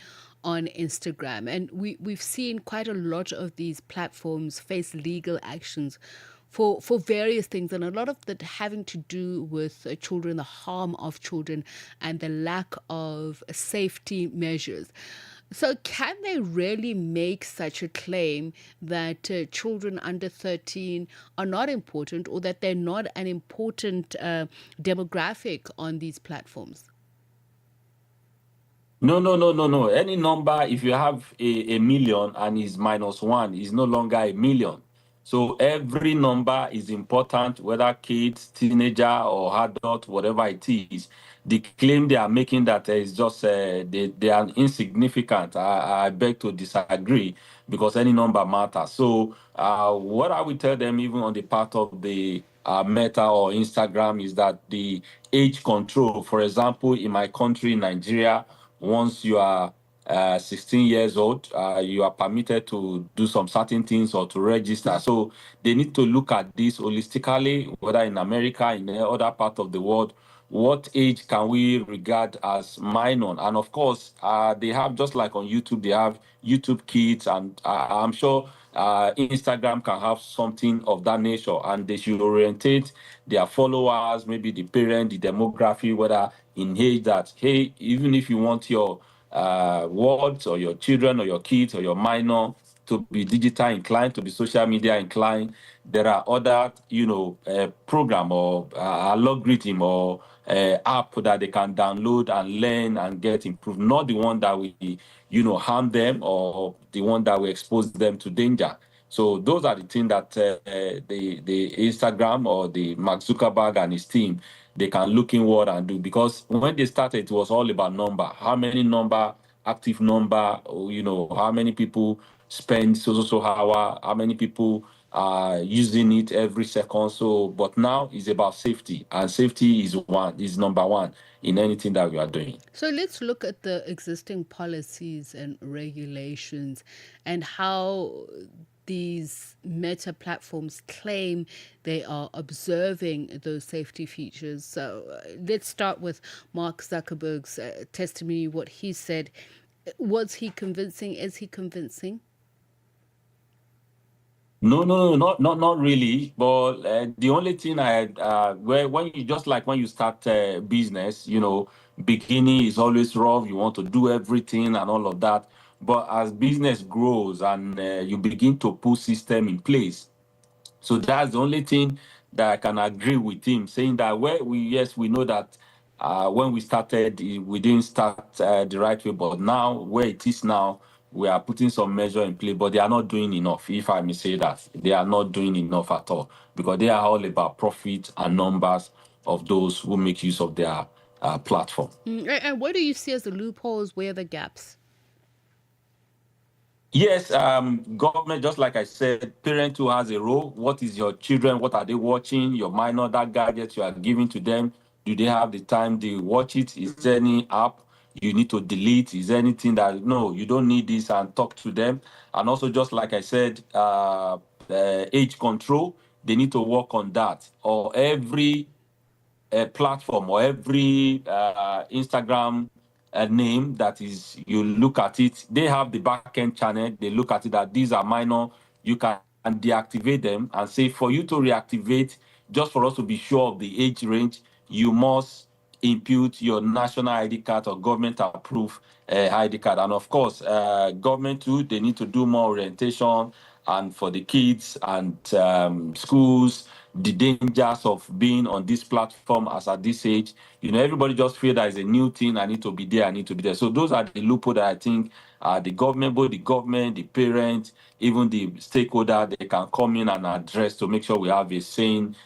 on Instagram. And we've seen quite a lot of these platforms face legal actions for various things, and a lot of that having to do with children, the harm of children, and the lack of safety measures. So can they really make such a claim that children under 13 are not important, or that they're not an important demographic on these platforms? No. Any number, if you have a million and is -1, is no longer a million. So every number is important, whether kids, teenager, or adult, whatever it is. The claim they are making that is just they are insignificant, I beg to disagree, because any number matters. So what I will tell them, even on the part of the Meta or Instagram, is that the age control, for example, in my country, Nigeria, once you are 16 years old, you are permitted to do some certain things or to register. So they need to look at this holistically, whether in America, in other part of the world, what age can we regard as minor? And of course, they have, just like on YouTube, they have YouTube Kids, and I'm sure Instagram can have something of that nature, and they should orientate their followers, maybe the parent, the demography, whether in age that, hey, even if you want your wards or your children or your kids or your minor to be digital inclined, to be social media inclined, there are other, program or algorithm or app that they can download and learn and get improved, not the one that we, harm them, or the one that we expose them to danger. So those are the things that the Instagram or the Mark Zuckerberg and his team, they can look inward and do. Because when they started, it was all about number. How many number, active number, how many people spend so hour, how many people are using it every second. So, but now it's about safety, and safety is number one in anything that we are doing. So let's look at the existing policies and regulations and how these Meta platforms claim they are observing those safety features. So let's start with Mark Zuckerberg's testimony, what he said. Was he convincing? Is he convincing? No, not really. But the only thing when you start business, beginning is always rough. You want to do everything and all of that. But as business grows and you begin to put system in place, so that's the only thing that I can agree with him, saying that we know that when we started, we didn't start the right way, but now where it is now, we are putting some measure in place, but they are not doing enough. If I may say that, they are not doing enough at all, because they are all about profit and numbers of those who make use of their platform. And what do you see as the loopholes? Where are the gaps? Yes, government, just like I said, parent who has a role. What is your children? What are they watching? Your minor, that gadget you are giving to them, do they have the time to watch it? Is there any app you need to delete? Is there anything that, no, you don't need this, and talk to them? And also, just like I said, age control, they need to work on that. Or every platform or every Instagram name that is, you look at it, they have the back-end channel, they look at it that these are minor, you can deactivate them and say, for you to reactivate, just for us to be sure of the age range, you must impute your national ID card or government approved ID card. And of course, government too, they need to do more orientation, and for the kids and schools, the dangers of being on this platform as at this age. Everybody just feel that it's a new thing. I need to be there. I need to be there. So those are the loopholes that I think the government, both the government, the parents, even the stakeholder, they can come in and address to make sure we have a sane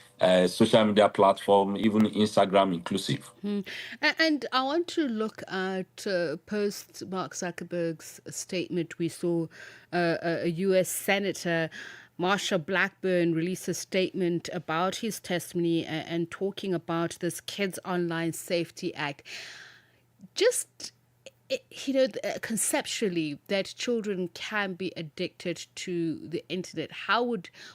social media platform, even Instagram inclusive. And I want to look at post Mark Zuckerberg's statement. We saw a U.S. Senator, Marsha Blackburn, release a statement about his testimony and talking about this Kids Online Safety Act. Just, conceptually, that children can be addicted to the internet.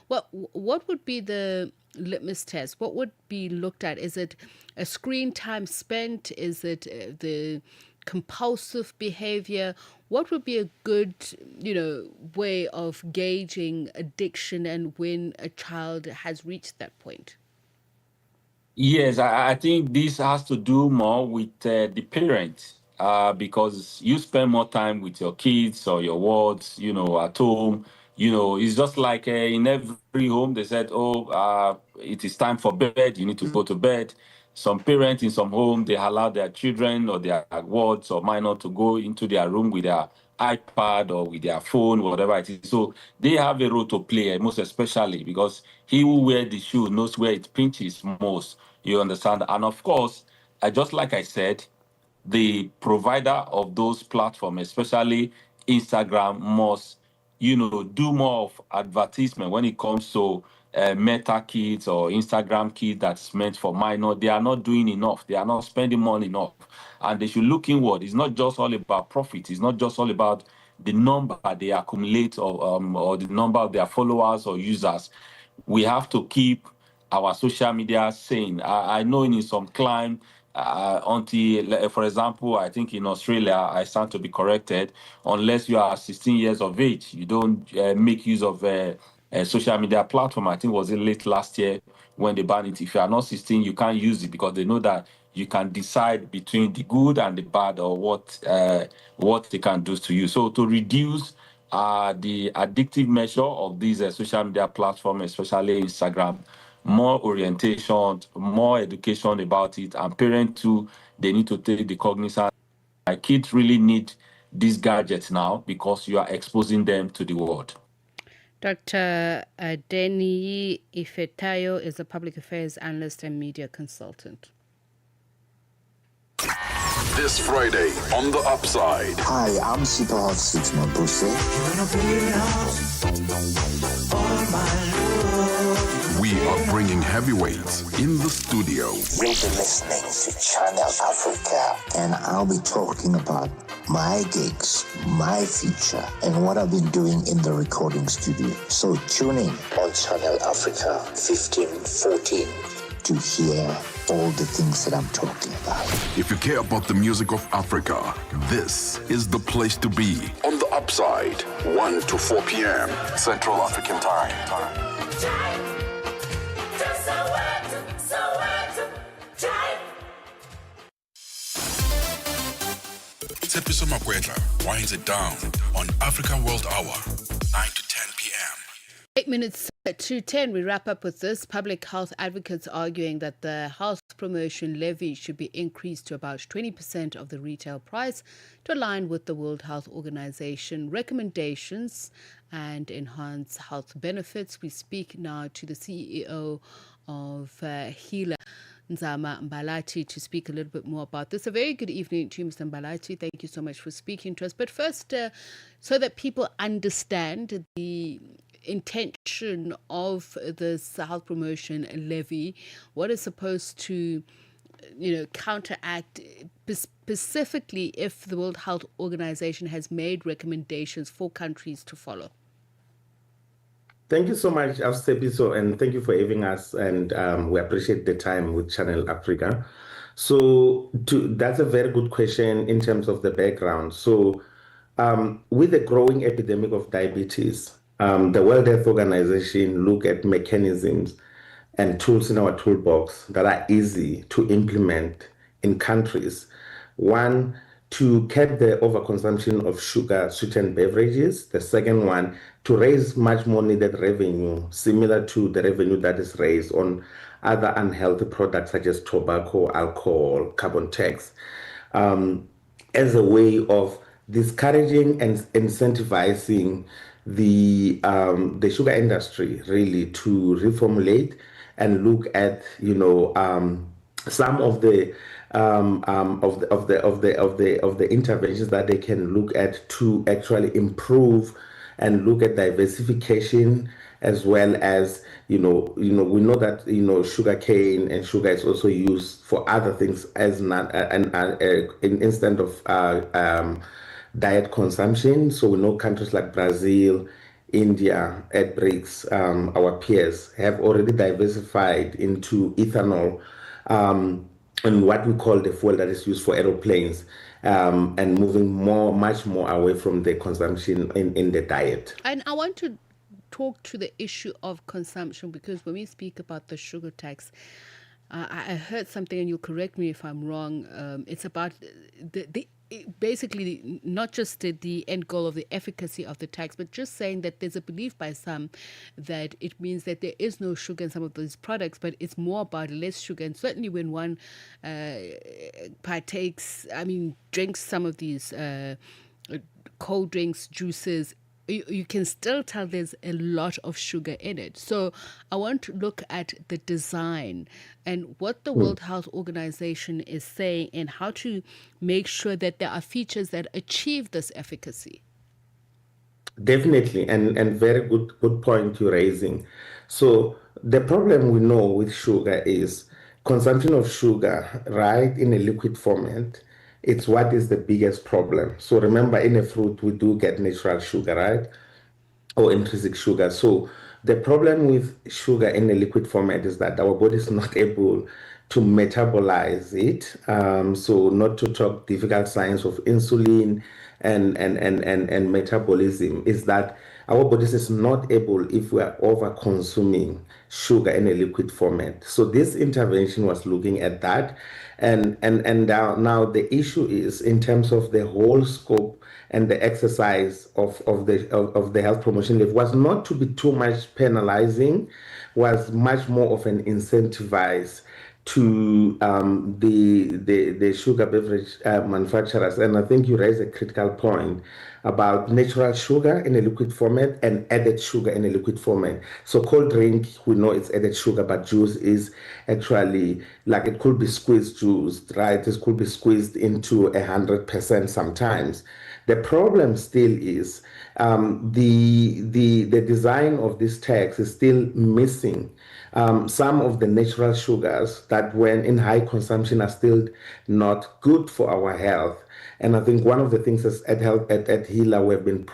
What would be the litmus test? What would be looked at? Is it a screen time spent? Is it the compulsive behavior? What would be a good, way of gauging addiction and when a child has reached that point? Yes, I think this has to do more with the parents. Because you spend more time with your kids or your wards, at home. It's just like in every home, they said, it is time for bed. You need to go to bed. Some parents in some home, they allow their children or their wards or minor to go into their room with their iPad or with their phone, whatever it is. So they have a role to play, most especially because he who wears the shoe knows where it pinches most. You understand? And of course, just like I said, the provider of those platforms, especially Instagram, must, do more of advertisement when it comes to Meta Kids or Instagram Kids that's meant for minor. They are not doing enough. They are not spending money enough. And they should look inward. It's not just all about profit. It's not just all about the number they accumulate or the number of their followers or users. We have to keep our social media sane. I know in some climb, until, for example, I think in Australia, I stand to be corrected, unless you are 16 years of age, you don't make use of a social media platform. I think it was late last year when they banned it. If you are not 16, you can't use it because they know that you can decide between the good and the bad or what they can do to you. So to reduce the addictive measure of these social media platforms, especially Instagram, more orientation, more education about it, and parents too, they need to take the cognizance. My kids really need these gadgets now because you are exposing them to the world. Dr. Denny Ifetayo is a public affairs analyst and media consultant. This Friday on The Upside. Hi, I'm Superhot Six Mabuse. We are bringing heavyweights in the studio. You'll be listening to Channel Africa, and I'll be talking about my gigs, my future, and what I've been doing in the recording studio. So tune in on Channel Africa 1514 to hear all the things that I'm talking about. If you care about the music of Africa, this is the place to be. On The Upside, 1 to 4 p.m. Central African Time. Tshepiso Makwetla winds it down on Africa World Hour, 9 to 10 p.m. 8 minutes to 10, we wrap up with this. Public health advocates arguing that the health promotion levy should be increased to about 20% of the retail price to align with the World Health Organization recommendations and enhance health benefits. We speak now to the CEO of HEALA, Nzama Mbalati, to speak a little bit more about this. A very good evening to you, Mr. Mbalati. Thank you so much for speaking to us. But first, so that people understand the intention of this health promotion levy, what is supposed to, counteract, specifically if the World Health Organization has made recommendations for countries to follow? Thank you so much, Tshepiso, and thank you for having us. And we appreciate the time with Channel Africa. So that's a very good question in terms of the background. So with the growing epidemic of diabetes, the World Health Organization look at mechanisms and tools in our toolbox that are easy to implement in countries. One, to curb the overconsumption of sugar sweetened beverages. The second one, to raise much more needed revenue, similar to the revenue that is raised on other unhealthy products such as tobacco, alcohol, carbon tax, as a way of discouraging and incentivizing the sugar industry really to reformulate and look at some of the interventions that they can look at to actually improve and look at diversification, as well as we know that sugar cane and sugar is also used for other things as not instead of diet consumption. So we know countries like Brazil, India, at BRICS, our peers have already diversified into ethanol and what we call the fuel that is used for aeroplanes, and moving much more away from the consumption in the diet. And I want to talk to the issue of consumption, because when we speak about the sugar tax, I heard something, and you'll correct me if I'm wrong. It's about basically not just the end goal of the efficacy of the tax, but just saying that there's a belief by some that it means that there is no sugar in some of these products, but it's more about less sugar. And certainly when one drinks some of these cold drinks, juices, you can still tell there's a lot of sugar in it. So I want to look at the design and what the World Health Organization is saying, and how to make sure that there are features that achieve this efficacy. Definitely, and very good point you're raising. So the problem we know with sugar is consumption of sugar, right, in a liquid format. It's what is the biggest problem. So remember, in a fruit, we do get natural sugar, right? Or intrinsic sugar. So the problem with sugar in a liquid format is that our body is not able to metabolize it. So not to talk difficult science of insulin and metabolism, is that our bodies is not able, if we are over consuming sugar in a liquid format. So this intervention was looking at that. And now the issue is, in terms of the whole scope and the exercise of the health promotion leave, was not to be too much penalizing, was much more of an incentivize to the sugar beverage manufacturers. And I think you raise a critical point about natural sugar in a liquid format and added sugar in a liquid format. So cold drink, we know it's added sugar, but juice is actually, like, it could be squeezed juice, right? It could be squeezed into 100% sometimes. The problem still is the design of this tax is still missing some of the natural sugars that, when in high consumption, are still not good for our health. And I think one of the things at HELA we've been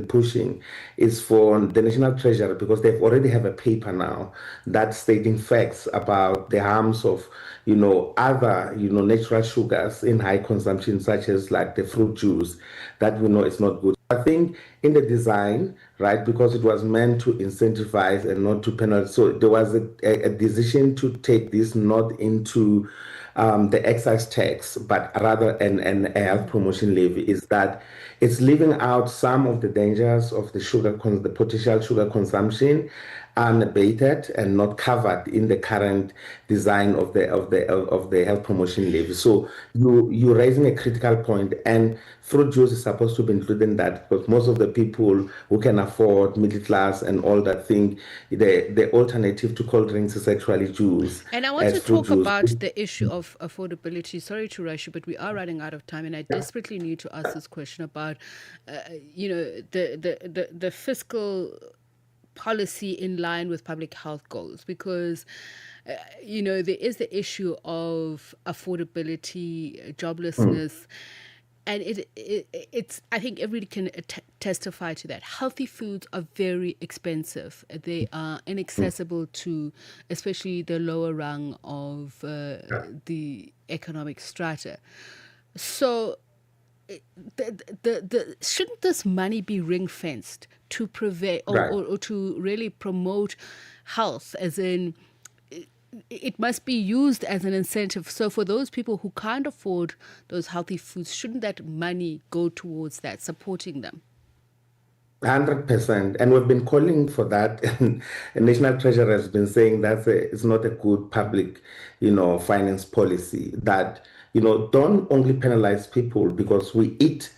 pushing is for the National Treasury, because they already have a paper now that's stating facts about the harms of other natural sugars in high consumption, such as like the fruit juice, that we know is not good. I think in the design, right, because it was meant to incentivize and not to penalize, so there was a decision to take this not into the excise tax, but rather a health promotion levy, is that it's leaving out some of the dangers of the potential sugar consumption unabated and not covered in the current design of the health promotion levy. So you're raising a critical point, and fruit juice is supposed to be included in that, because most of the people who can afford, middle class and all that, think the alternative to cold drinks is actually juice. And I want to talk about the issue of affordability. Sorry to rush you, but we are running out of time, and I desperately need to ask this question about the fiscal policy in line with public health goals, because there is the issue of affordability, joblessness, and it's I think everybody can testify to that. Healthy foods are very expensive. They are inaccessible to especially the lower rung of the economic strata. So shouldn't this money be ring-fenced to prevent or to really promote health, as in it must be used as an incentive. So for those people who can't afford those healthy foods, shouldn't that money go towards that, supporting them? 100%, and we've been calling for that. And National Treasurer has been saying that it's not a good public, finance policy. That don't only penalize people because we eat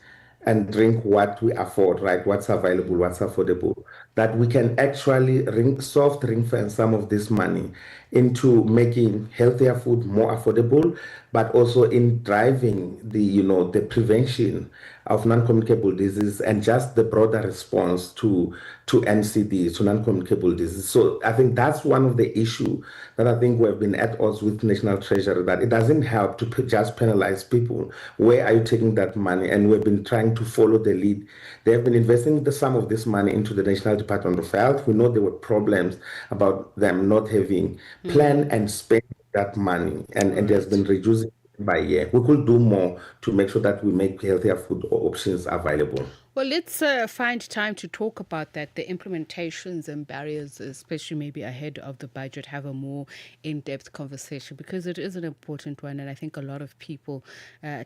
and drink what we afford, right? What's available, what's affordable. That we can actually soft ring-fence some of this money into making healthier food more affordable, but also in driving the prevention of non-communicable disease and just the broader response to NCD, to non-communicable disease. So I think that's one of the issues that I think we've been at odds with National Treasury, that it doesn't help to just penalize people. Where are you taking that money? And we've been trying to follow the lead. They have been investing some of this money into the National Department of Health. We know there were problems about them not having plan and spend that money, and it has been reducing by year. We could do more to make sure that we make healthier food options available. Well, let's find time to talk about that, the implementations and barriers, especially maybe ahead of the budget, have a more in-depth conversation, because it is an important one. And I think a lot of people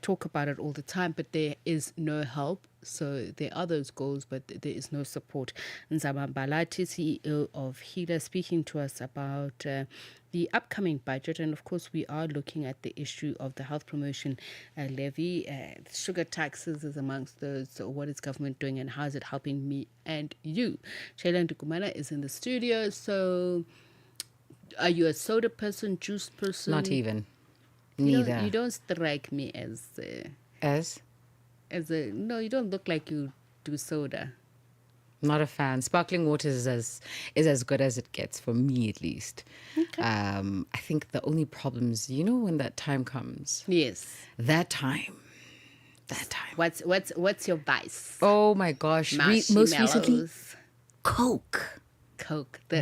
talk about it all the time, but there is no help. So there are those goals, but there is no support. Nzama Mbalati, CEO of HEALA, speaking to us about the upcoming budget. And of course, we are looking at the issue of the health promotion levy. Sugar taxes is amongst those. So what is government doing and how is it helping me and you? Shayla Ndukumana is in the studio. So are you a soda person, juice person? Not even. Neither. You don't strike me as... No, you don't look like you do soda. Not a fan. Sparkling water is as good as it gets, for me at least. Okay. I think the only problem is, when that time comes. Yes. That time. What's your vice? Oh my gosh. Most recently, Coke.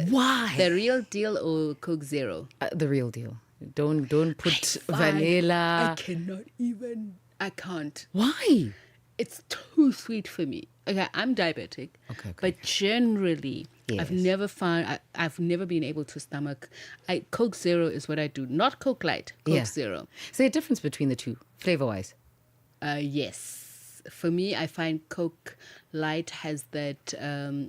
Why? The real deal or Coke Zero? The real deal. Don't put vanilla. I can't. Why? It's too sweet for me. Okay, I'm diabetic. Okay. But generally, yes. I've never been able to stomach. Coke Zero is what I do. Not Coke Light, Coke Zero. Is there a difference between the two, flavor-wise? Yes. For me, I find Coke Light has that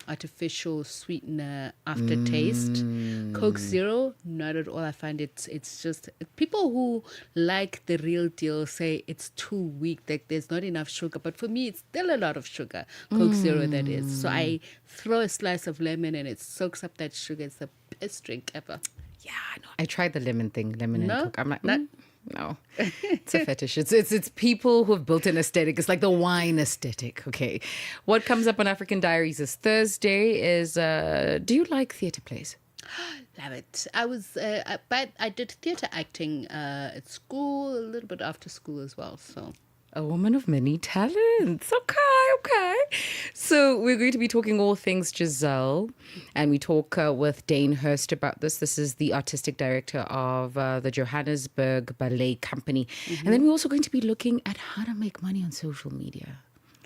artificial sweetener aftertaste. Coke Zero, not at all. I find it's just, people who like the real deal say it's too weak, that there's not enough sugar. But for me, it's still a lot of sugar. Coke Zero, that is. So I throw a slice of lemon and it soaks up that sugar. It's the best drink ever. Yeah, I know. I tried the lemon thing, lemon and Coke. I'm like, no, it's a fetish. It's people who have built an aesthetic. It's like the wine aesthetic. Okay, what comes up on African Diaries this Thursday is, do you like theatre plays? Love it. But I did theatre acting at school, a little bit after school as well. So. A woman of many talents. Okay. So we're going to be talking all things Giselle, and we talk with Dane Hurst about this. This is the artistic director of the Johannesburg Ballet Company. Mm-hmm. And then we're also going to be looking at how to make money on social media.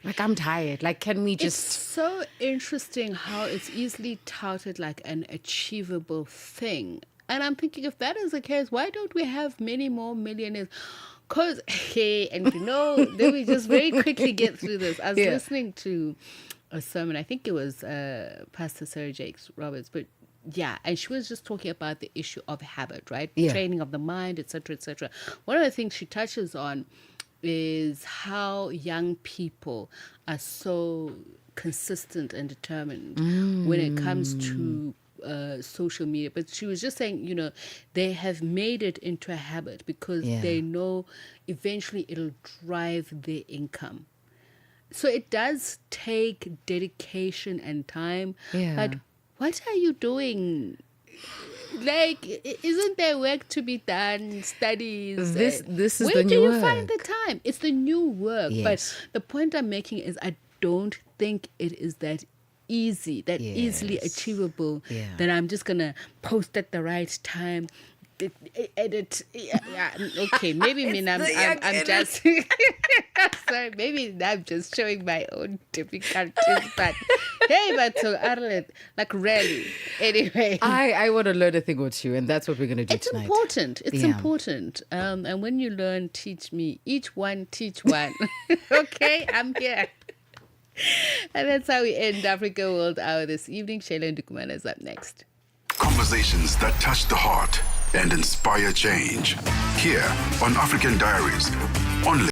Like, I'm tired. Like, can we just... It's so interesting how it's easily touted like an achievable thing. And I'm thinking, if that is the case, why don't we have many more millionaires? Because, then we just very quickly get through this. I was listening to a sermon, I think it was Pastor Sarah Jakes Roberts, but and she was just talking about the issue of habit, right? Yeah. Training of the mind, etc., etc. One of the things she touches on is how young people are so consistent and determined when it comes to social media. But she was just saying, they have made it into a habit because they know eventually it'll drive their income. So it does take dedication and time. Yeah. But what are you doing? Like, isn't there work to be done? Studies. This is where the new do work. you find the time? It's the new work. Yes. But the point I'm making is I don't think it is that easily achievable, that I'm just going to post at the right time, edit. Yeah, okay, maybe me. I'm just sorry. Maybe I'm just showing my own difficulties. But hey, but so Arlette, like really. Anyway, I want to learn a thing or two, and that's what we're going to do it's tonight. important. It's important. And when you learn, teach me. Each one, teach one. Okay, I'm here. And that's how we end Africa World Hour this evening. Shayla Ndukumana is up next. Conversations that touch the heart and inspire change. Here on African Diaries, only